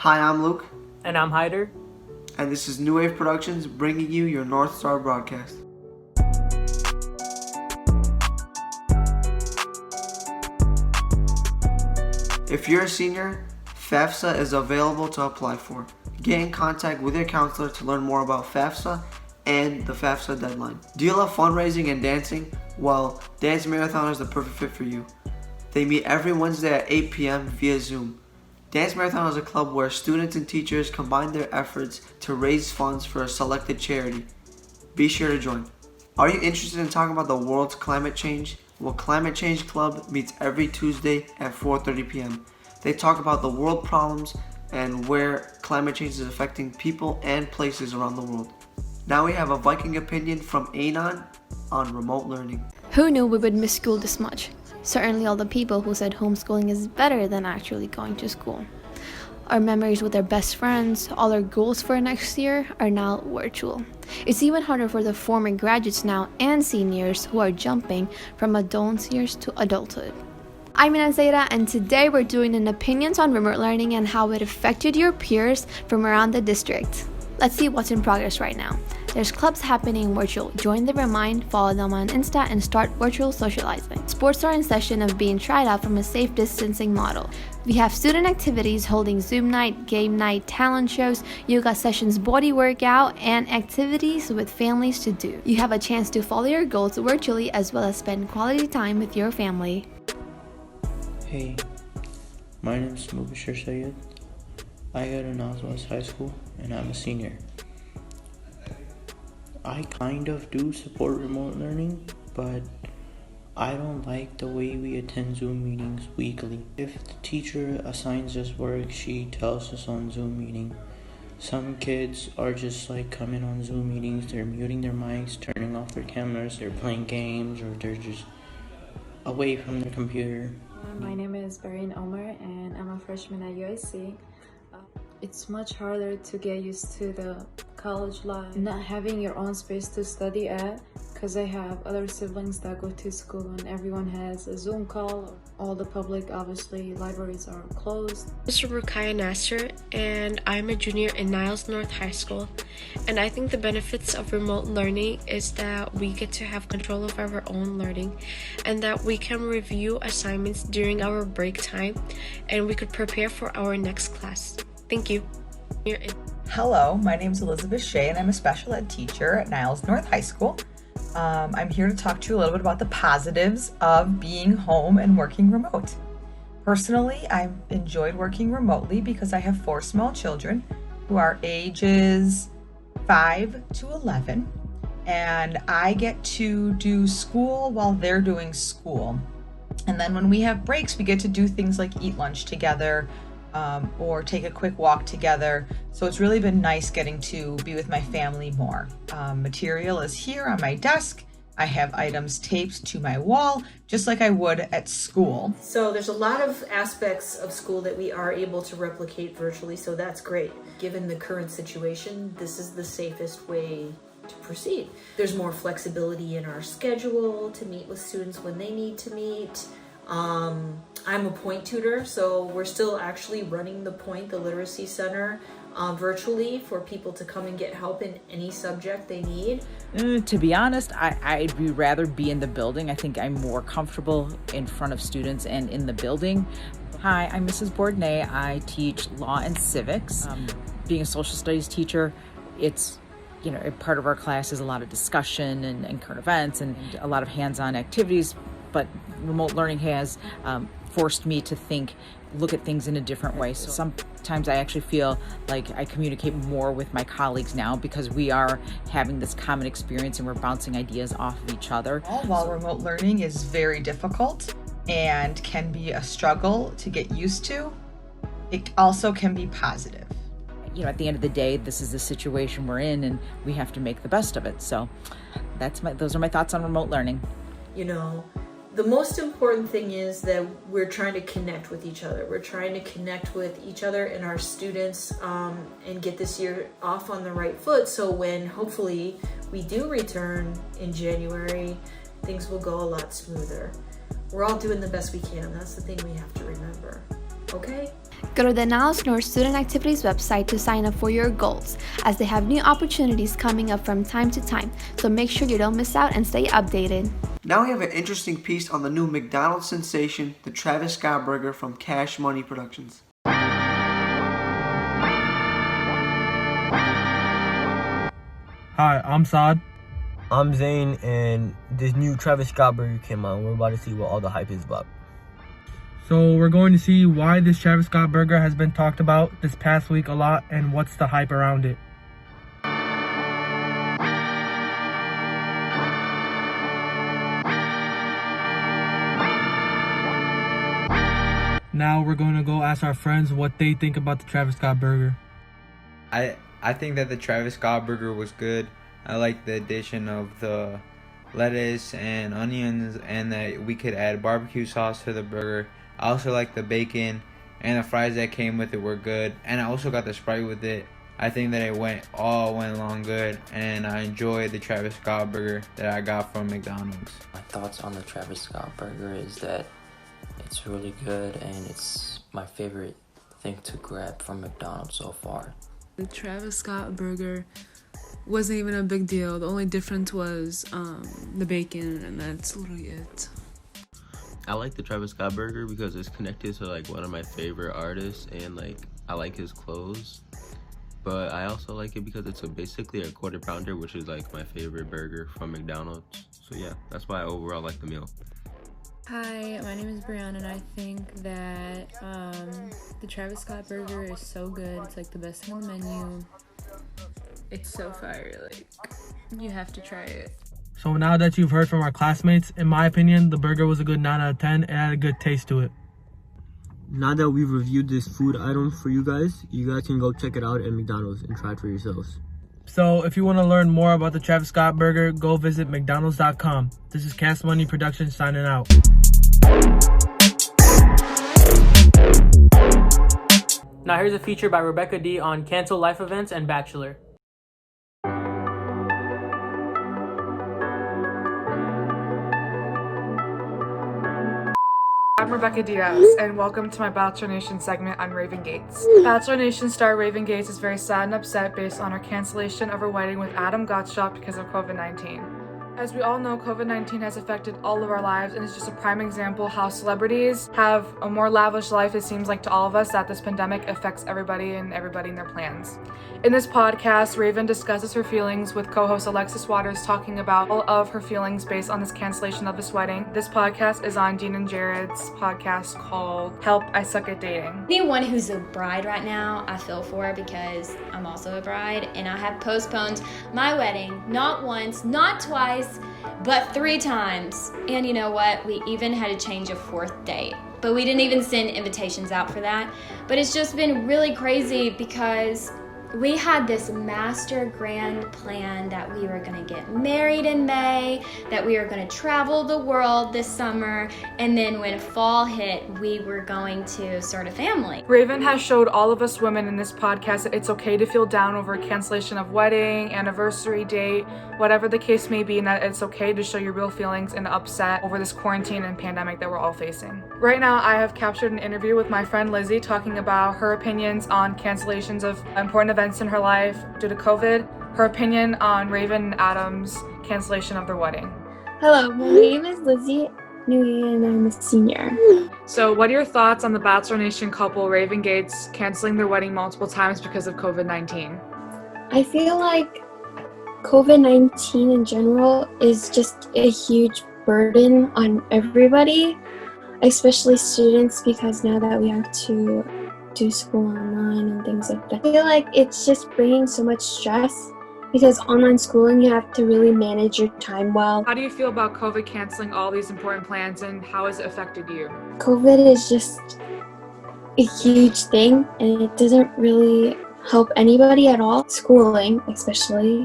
Hi, I'm Luke. And I'm Hyder. And this is New Wave Productions bringing you your North Star broadcast. If you're a senior, FAFSA is available to apply for. Get in contact with your counselor to learn more about FAFSA and the FAFSA deadline. Do you love fundraising and dancing? Well, Dance Marathon is the perfect fit for you. They meet every Wednesday at 8 p.m. via Zoom. Dance Marathon is a club where students and teachers combine their efforts to raise funds for a selected charity. Be sure to join. Are you interested in talking about the world's climate change? Well, Climate Change Club meets every Tuesday at 4:30 p.m. They talk about the world problems and where climate change is affecting people and places around the world. Now we have a Viking opinion from Anon on remote learning. Who knew we would miss school this much? Certainly all the people who said homeschooling is better than actually going to school. Our memories with our best friends, all our goals for next year are now virtual. It's even harder for the former graduates now and seniors who are jumping from adult years to adulthood. I'm Ina Zaida, and today we're doing an opinions on remote learning and how it affected your peers from around the district. Let's see what's in progress right now. There's clubs happening virtual. Join the Remind, follow them on Insta, and start virtual socializing. Sports are in session of being tried out from a safe distancing model. We have student activities holding Zoom night, game night, talent shows, yoga sessions, body workout, and activities with families to do. You have a chance to follow your goals virtually as well as spend quality time with your family. Hey, my name is Mubashir Sayed. I go to Northwest High School and I'm a senior. I kind of do support remote learning, but I don't like the way we attend Zoom meetings weekly. If the teacher assigns us work, she tells us on Zoom meeting. Some kids are just like coming on Zoom meetings, they're muting their mics, turning off their cameras, they're playing games, or they're just away from their computer. My name is Barin Omar and I'm a freshman at UIC. It's much harder to get used to the college life, not having your own space to study at, because I have other siblings that go to school and everyone has a Zoom call. All the public, obviously, libraries are closed. This is Rukaya Nasser, and I'm a junior in Niles North High School. And I think the benefits of remote learning is that we get to have control of our own learning and that we can review assignments during our break time and we could prepare for our next class. Thank you. Hello, my name is Elizabeth Shea and I'm a special ed teacher at Niles North High School. I'm here to talk to you a little bit about the positives of being home and working remote. Personally, I've enjoyed working remotely because I have 4 small children who are ages 5 to 11, and I get to do school while they're doing school. And then when we have breaks, we get to do things like eat lunch together, or take a quick walk together. So it's really been nice getting to be with my family more. Material is here on my desk. I have items taped to my wall, just like I would at school. So there's a lot of aspects of school that we are able to replicate virtually, so that's great. Given the current situation, this is the safest way to proceed. There's more flexibility in our schedule to meet with students when they need to meet. I'm a point tutor, so we're still actually running the Point, the Literacy Center, virtually for people to come and get help in any subject they need. To be honest, I'd rather be in the building. I think I'm more comfortable in front of students and in the building. Hi, I'm Mrs. Bourdonnais. I teach law and civics. Being a social studies teacher, it's a part of our class is a lot of discussion and current events and a lot of hands-on activities, but remote learning has forced me to look at things in a different way. So sometimes I actually feel like I communicate more with my colleagues now because we are having this common experience and we're bouncing ideas off of each other. While remote learning is very difficult and can be a struggle to get used to, it also can be positive. At the end of the day, this is the situation we're in and we have to make the best of it. So those are my thoughts on remote learning. The most important thing is that we're trying to connect with each other. We're trying to connect with each other and our students and get this year off on the right foot. So when hopefully we do return in January, things will go a lot smoother. We're all doing the best we can. That's the thing we have to remember. Okay? Go to the Niles North Student Activities website to sign up for your goals, as they have new opportunities coming up from time to time, so make sure you don't miss out and stay updated. Now we have an interesting piece on the new McDonald's sensation, the Travis Scott Burger from Cash Money Productions. Hi, I'm Saad. I'm Zane, and this new Travis Scott burger came out. We're about to see what all the hype is about. So we're going to see why this Travis Scott burger has been talked about this past week a lot and what's the hype around it. Now we're going to go ask our friends what they think about the Travis Scott burger. I think that the Travis Scott burger was good. I like the addition of the lettuce and onions, and that we could add barbecue sauce to the burger. I also like the bacon, and the fries that came with it were good. And I also got the Sprite with it. I think that it went along good, and I enjoyed the Travis Scott burger that I got from McDonald's. My thoughts on the Travis Scott burger is that it's really good, and it's my favorite thing to grab from McDonald's so far. The Travis Scott burger wasn't even a big deal. The only difference was the bacon, and that's literally it. I like the Travis Scott burger because it's connected to like one of my favorite artists, and like I like his clothes. But I also like it because it's basically a quarter pounder, which is like my favorite burger from McDonald's. So yeah, that's why I overall like the meal. Hi, my name is Brianna, and I think that the Travis Scott burger is so good. It's like the best thing on the menu. It's so fire, like, you have to try it. So now that you've heard from our classmates, in my opinion, the burger was a good 9 out of 10. It had a good taste to it. Now that we've reviewed this food item for you guys can go check it out at McDonald's and try it for yourselves. So if you want to learn more about the Travis Scott burger, go visit mcdonalds.com. This is Cash Money Productions signing out. Now here's a feature by Rebecca D on Cancel Life Events and Bachelor. I'm Rebecca Diaz, and welcome to my Bachelor Nation segment on Raven Gates. Bachelor Nation star Raven Gates is very sad and upset based on her cancellation of her wedding with Adam Gottschalk because of COVID-19. As we all know, COVID-19 has affected all of our lives, and it's just a prime example how celebrities have a more lavish life, it seems like to all of us, that this pandemic affects everybody and their plans. In this podcast, Raven discusses her feelings with co-host Alexis Waters, talking about all of her feelings based on this cancellation of this wedding. This podcast is on Dean and Jared's podcast called Help, I Suck at Dating. Anyone who's a bride right now, I feel for, because I'm also a bride, and I have postponed my wedding not once, not twice, but 3 times. And you know what? We even had to change a 4th date. But we didn't even send invitations out for that. But it's just been really crazy because we had this master grand plan that we were going to get married in May, that we were going to travel the world this summer, and then when fall hit, we were going to start a family. Raven has showed all of us women in this podcast that it's okay to feel down over a cancellation of wedding, anniversary date, whatever the case may be, and that it's okay to show your real feelings and upset over this quarantine and pandemic that we're all facing. Right now, I have captured an interview with my friend Lizzie talking about her opinions on cancellations of important events in her life due to COVID, her opinion on Raven and Adam's cancellation of their wedding. Hello, my name is Lizzie Nui and I'm a senior. So what are your thoughts on the Bachelor Nation couple Raven Gates canceling their wedding multiple times because of COVID-19? I feel like COVID-19 in general is just a huge burden on everybody, especially students, because now that we have to do school online and things like that. I feel like it's just bringing so much stress because online schooling, you have to really manage your time well. How do you feel about COVID canceling all these important plans, and how has it affected you? COVID is just a huge thing, and it doesn't really help anybody at all. Schooling, especially.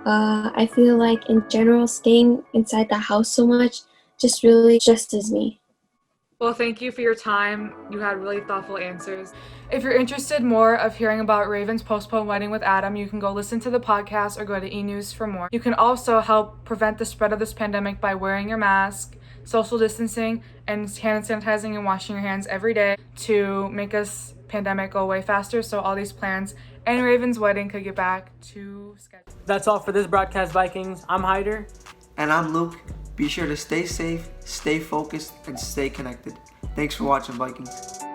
I feel like in general, staying inside the house so much just really stresses me. Well, thank you for your time. You had really thoughtful answers. If you're interested more of hearing about Raven's postponed wedding with Adam, you can go listen to the podcast or go to eNews for more. You can also help prevent the spread of this pandemic by wearing your mask, social distancing, and hand sanitizing and washing your hands every day to make us pandemic go away faster so all these plans and Raven's wedding could get back to schedule. That's all for this broadcast, Vikings. I'm Hyder. And I'm Luke. Be sure to stay safe, stay focused, and stay connected. Thanks for watching, Vikings.